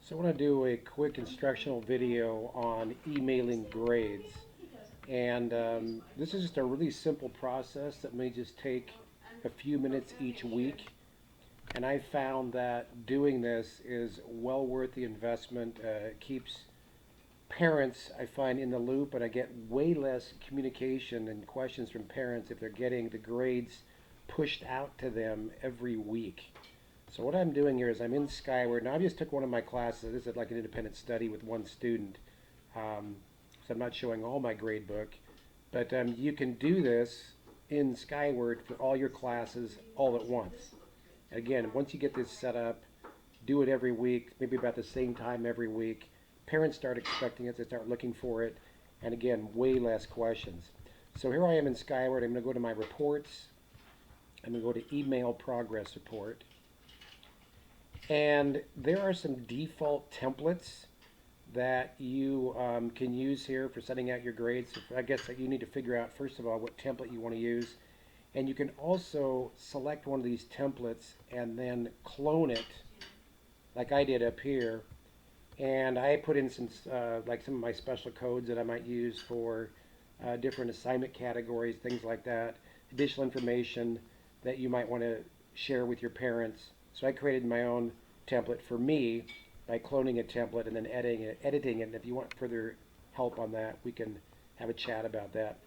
So I want to do a quick instructional video on emailing grades. And this is just a really simple process that may just take a few minutes each week. And I found that doing this is well worth the investment. It keeps parents, I find, in the loop, and I get way less communication and questions from parents if they're getting the grades pushed out to them every week. So what I'm doing here is I'm in Skyward. Now I just took one of my classes. This is like an independent study with one student. So I'm not showing all my grade book. But you can do this in Skyward for all your classes all at once. Again, once you get this set up, do it every week, maybe about the same time every week. Parents start expecting it, they start looking for it, and again, way less questions. So here I am in Skyward. I'm going to go to my reports. I'm going to go to email progress report. And there are some default templates that you can use here for sending out your grades. So I guess that you need to figure out, first of all, what template you want to use. And you can also select one of these templates and then clone it, like I did up here. And I put in some, like some of my special codes that I might use for different assignment categories, things like that, additional information that you might want to share with your parents. So I created my own template for me by cloning a template and then editing it. And if you want further help on that, we can have a chat about that.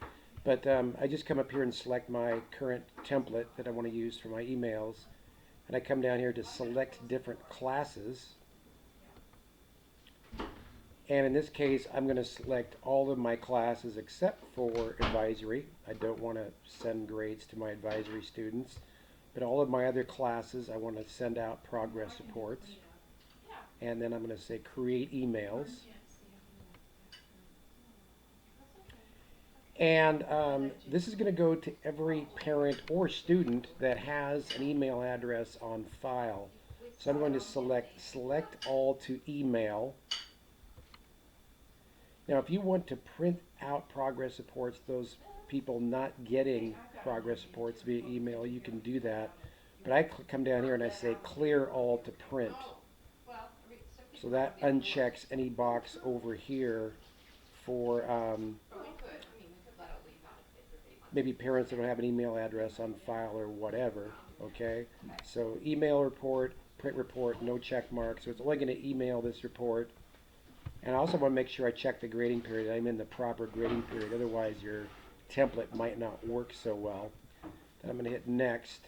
But I just come up here and select my current template that I want to use for my emails. And I come down here to select different classes. And in this case, I'm going to select all of my classes except for advisory. I don't want to send grades to my advisory students. But all of my other classes, I want to send out progress reports. And then I'm going to say create emails. And this is going to go to every parent or student that has an email address on file. So I'm going to select all to email. Now, if you want to print out progress reports, those people not getting progress reports via email, you can do that. But I come down here and I say clear all to print. So that unchecks any box over here for maybe parents that don't have an email address on file or whatever. Okay, so email report, print report, no check mark. So it's only going to email this report. And I also want to make sure I check the grading period. I'm in the proper grading period. Otherwise, your template might not work so well. Then I'm going to hit next.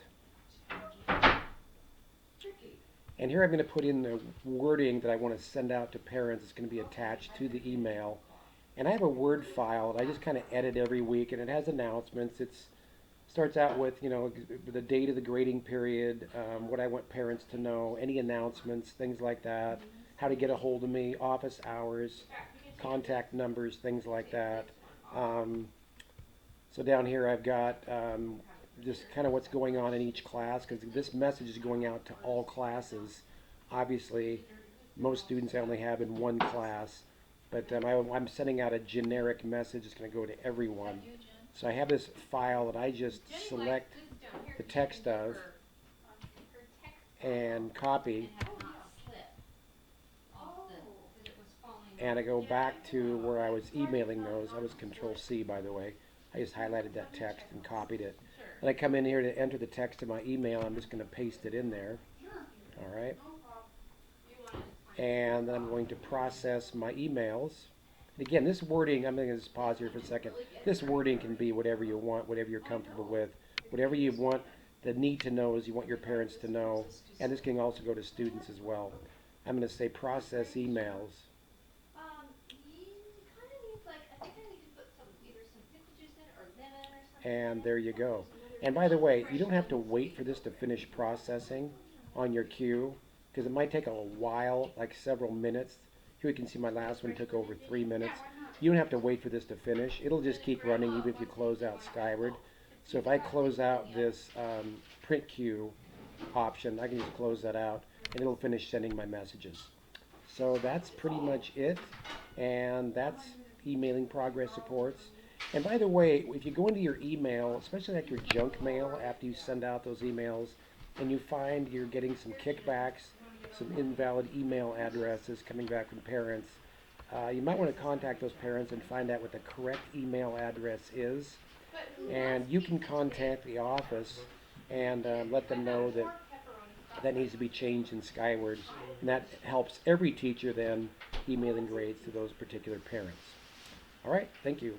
And here I'm going to put in the wording that I want to send out to parents. It's going to be attached to the email. And I have a Word file that I just kind of edit every week, and it has announcements. It starts out with, the date of the grading period, what I want parents to know, any announcements, things like that, how to get a hold of me, office hours, contact numbers, things like that. So down here I've got just kind of what's going on in each class, because this message is going out to all classes. Obviously, most students I only have in one class, but I'm sending out a generic message. It's going to go to everyone. So I have this file that I just select the text of and copy, and I go back to where I was emailing those. I was Control C, by the way. I just highlighted that text and copied it. And I come in here to enter the text of my email. I'm just going to paste it in there. All right. And then I'm going to process my emails. And again, this wording, I'm going to just pause here for a second. This wording can be whatever you want, whatever you're comfortable with, whatever you want. The need to know is you want your parents to know. And this can also go to students as well. I'm going to say process emails. And there you go. And by the way, you don't have to wait for this to finish processing on your queue, because it might take a while, like several minutes. Here you can see my last one took over 3 minutes. You don't have to wait for this to finish. It'll just keep running even if you close out Skyward. So if I close out this print queue option, I can just close that out and it'll finish sending my messages. So that's pretty much it. And that's emailing progress reports. And by the way, if you go into your email, especially like your junk mail after you send out those emails, and you find you're getting some kickbacks, some invalid email addresses coming back from parents, you might want to contact those parents and find out what the correct email address is. And you can contact the office and let them know that that needs to be changed in Skyward. And that helps every teacher then emailing grades to those particular parents. All right, thank you.